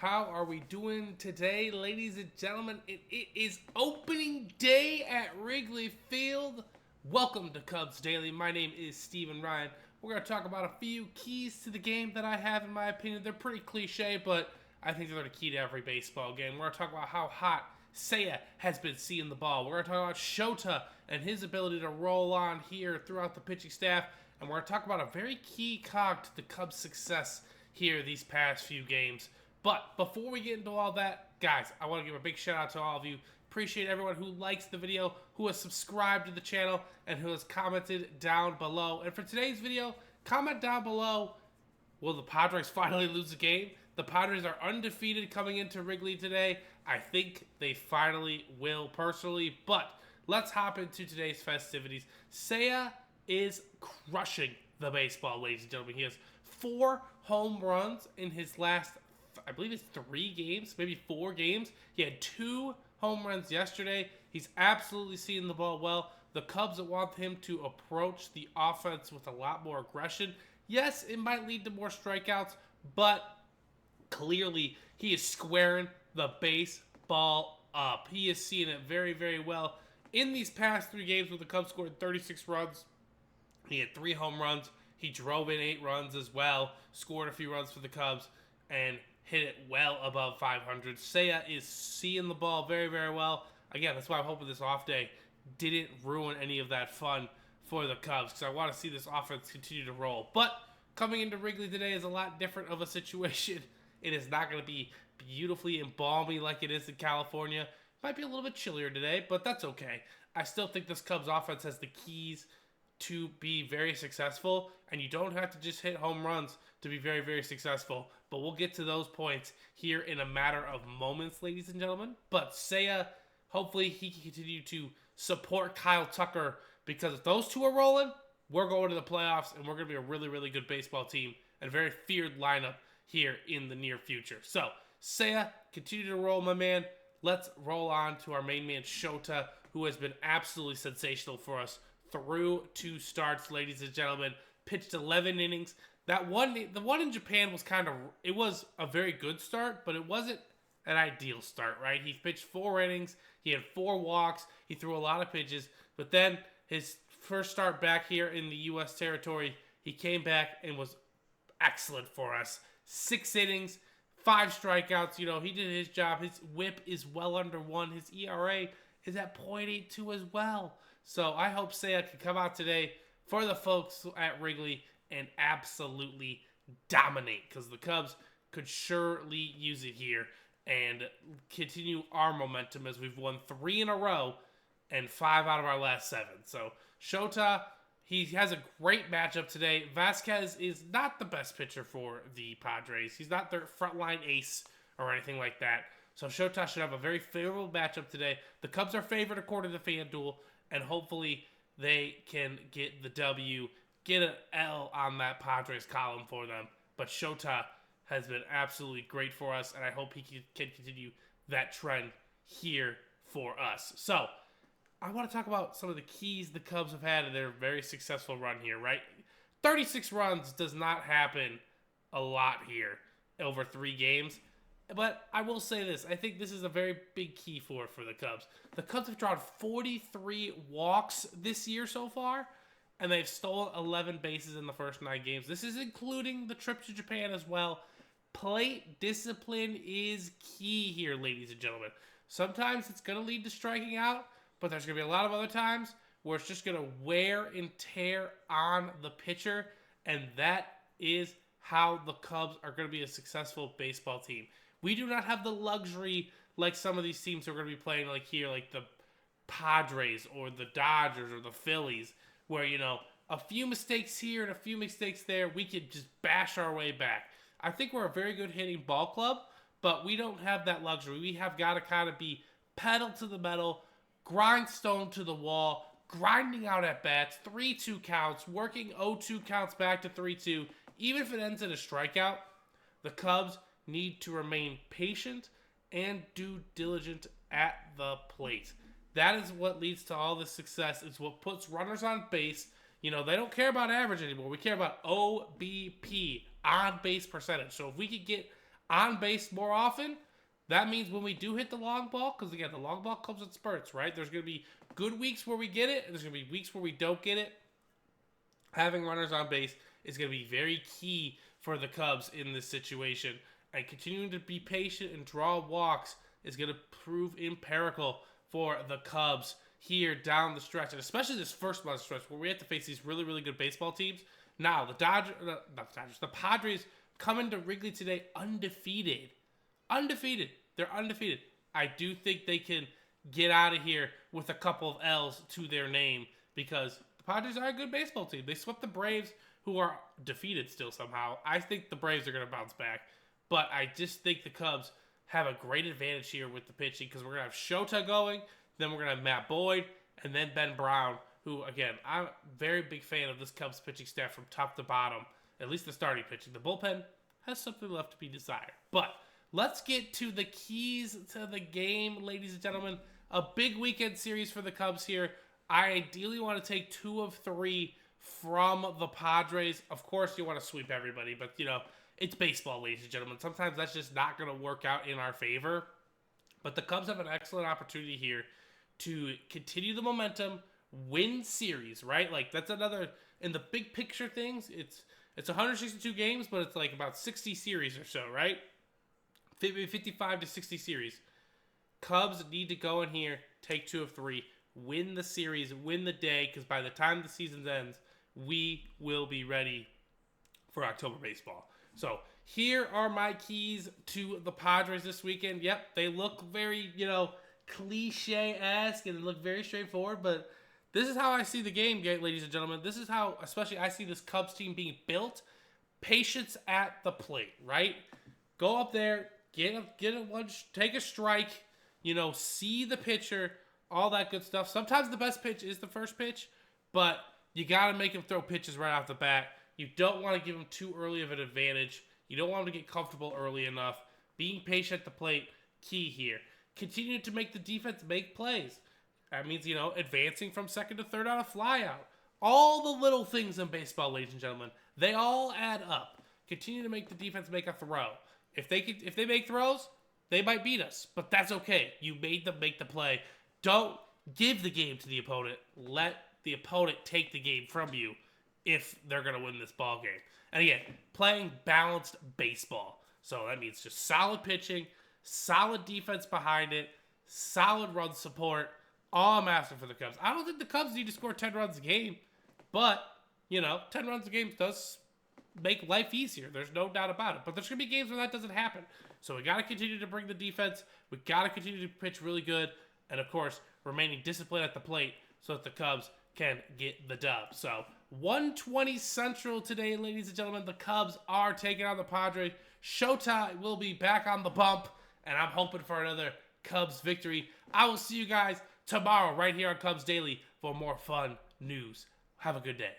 How are we doing today, ladies and gentlemen? It is opening day at Wrigley Field. Welcome to Cubs Daily. My name is Steven Ryan. We're going to talk about a few keys to the game that I have, in my opinion. They're pretty cliche, but I think they're the key to every baseball game. We're going to talk about how hot Seiya has been seeing the ball. We're going to talk about Shota and his ability to roll on here throughout the pitching staff. And we're going to talk about a very key cog to the Cubs' success here these past few games. But before we get into all that, guys, I want to give a big shout out to all of you. Appreciate everyone who likes the video, who has subscribed to the channel, and who has commented down below. And for today's video, comment down below, will the Padres finally lose the game? The Padres are undefeated coming into Wrigley today. I think they finally will, personally. But let's hop into today's festivities. Seiya is crushing the baseball, ladies and gentlemen. He has 4 home runs in his last, I believe it's 3 games, maybe 4 games. He had 2 home runs yesterday. He's absolutely seeing the ball well. The Cubs want him to approach the offense with a lot more aggression. Yes, it might lead to more strikeouts, but clearly he is squaring the baseball up. He is seeing it very, very well. In these past 3 games where the Cubs scored 36 runs, he had 3 home runs. He drove in 8 runs as well, scored a few runs for the Cubs, and hit it well above 500. Seiya is seeing the ball very, very well. Again, that's why I'm hoping this off day didn't ruin any of that fun for the Cubs, because I want to see this offense continue to roll. But coming into Wrigley today is a lot different of a situation. It is not going to be beautifully and balmy like it is in California. Might be a little bit chillier today, but that's okay. I still think this Cubs offense has the keys to be very successful, and you don't have to just hit home runs to be very, very successful. But we'll get to those points here in a matter of moments, ladies and gentlemen. But Seiya, hopefully he can continue to support Kyle Tucker, because if those two are rolling, we're going to the playoffs, and we're going to be a really, really good baseball team and a very feared lineup here in the near future. So, Seiya, continue to roll, my man. Let's roll on to our main man, Shota, who has been absolutely sensational for us through 2 starts, ladies and gentlemen. Pitched 11 innings. The one in Japan was it was a very good start, but it wasn't an ideal start, right? He pitched 4 innings. He had 4 walks. He threw a lot of pitches. But then his first start back here in the U.S. territory, he came back and was excellent for us. 6 innings, 5 strikeouts. You know, he did his job. His whip is well under 1. His ERA is at .82 as well. So I hope Seiya can come out today for the folks at Wrigley and absolutely dominate, because the Cubs could surely use it here and continue our momentum as we've won 3 in a row and 5 out of our last 7. So Shota, he has a great matchup today. Vasquez is not the best pitcher for the Padres. He's not their frontline ace or anything like that. So Shota should have a very favorable matchup today. The Cubs are favored according to FanDuel, and hopefully they can get the W, get an L on that Padres column for them. But Shota has been absolutely great for us, and I hope he can continue that trend here for us. So, I want to talk about some of the keys the Cubs have had in their very successful run here, right? 36 runs does not happen a lot here over 3 games. But I will say this. I think this is a very big key for the Cubs. The Cubs have drawn 43 walks this year so far, and they've stolen 11 bases in the first 9 games. This is including the trip to Japan as well. Plate discipline is key here, ladies and gentlemen. Sometimes it's going to lead to striking out, but there's going to be a lot of other times where it's just going to wear and tear on the pitcher, and that is how the Cubs are going to be a successful baseball team. We do not have the luxury like some of these teams who are going to be playing like here, like the Padres or the Dodgers or the Phillies, where, you know, a few mistakes here and a few mistakes there, we could just bash our way back. I think we're a very good hitting ball club, but we don't have that luxury. We have got to kind of be pedal to the metal, grindstone to the wall, grinding out at bats, 3-2 counts, working 0-2 counts back to 3-2. Even if it ends in a strikeout, the Cubs need to remain patient and due diligent at the plate. That is what leads to all this success. It's what puts runners on base. You know, they don't care about average anymore. We care about OBP, on base percentage. So if we could get on base more often, that means when we do hit the long ball, because again, the long ball comes in spurts, right? There's going to be good weeks where we get it, and there's going to be weeks where we don't get it. Having runners on base is going to be very key for the Cubs in this situation. And continuing to be patient and draw walks is going to prove empirical for the Cubs here down the stretch. And especially this first month stretch where we have to face these really, really good baseball teams. Now, the Padres come into Wrigley today undefeated. Undefeated. They're undefeated. I do think they can get out of here with a couple of L's to their name because the Padres are a good baseball team. They swept the Braves, who are defeated still somehow. I think the Braves are going to bounce back. But I just think the Cubs have a great advantage here with the pitching because we're going to have Shota going, then we're going to have Matt Boyd, and then Ben Brown, who, again, I'm a very big fan of this Cubs pitching staff from top to bottom, at least the starting pitching. The bullpen has something left to be desired. But let's get to the keys to the game, ladies and gentlemen. A big weekend series for the Cubs here. I ideally want to take 2 of 3 from the Padres. Of course, you want to sweep everybody, but, it's baseball, ladies and gentlemen. Sometimes that's just not going to work out in our favor. But the Cubs have an excellent opportunity here to continue the momentum, win series, right? Like, that's another, in the big picture things, it's 162 games, but it's like about 60 series or so, right? 55 to 60 series. Cubs need to go in here, take 2 of 3, win the series, win the day, because by the time the season ends, we will be ready for October baseball. So here are my keys to the Padres this weekend. Yep, they look very, cliche-esque and look very straightforward, but this is how I see the game, ladies and gentlemen. This is how, especially, I see this Cubs team being built. Patience at the plate, right? Go up there, get a lunch, take a strike, see the pitcher, all that good stuff. Sometimes the best pitch is the first pitch, but you got to make him throw pitches right off the bat. You don't want to give him too early of an advantage. You don't want him to get comfortable early enough. Being patient at the plate, key here. Continue to make the defense make plays. That means, advancing from second to third on a flyout. All the little things in baseball, ladies and gentlemen, they all add up. Continue to make the defense make a throw. If they make throws, they might beat us, but that's okay. You made them make the play. Don't give the game to the opponent. Let the opponent take the game from you if they're going to win this ball game. And again, playing balanced baseball. So that means just solid pitching, solid defense behind it, solid run support. All I'm asking for the Cubs. I don't think the Cubs need to score 10 runs a game, but, 10 runs a game does make life easier. There's no doubt about it. But there's going to be games where that doesn't happen. So we got to continue to bring the defense. We got to continue to pitch really good. And, of course, remaining disciplined at the plate so that the Cubs can get the dub. So 1:20 Central today, ladies and gentlemen. The Cubs are taking on the Padres. Shota will be back on the bump, and I'm hoping for another Cubs victory. I will see you guys tomorrow right here on Cubs Daily for more fun news. Have a good day.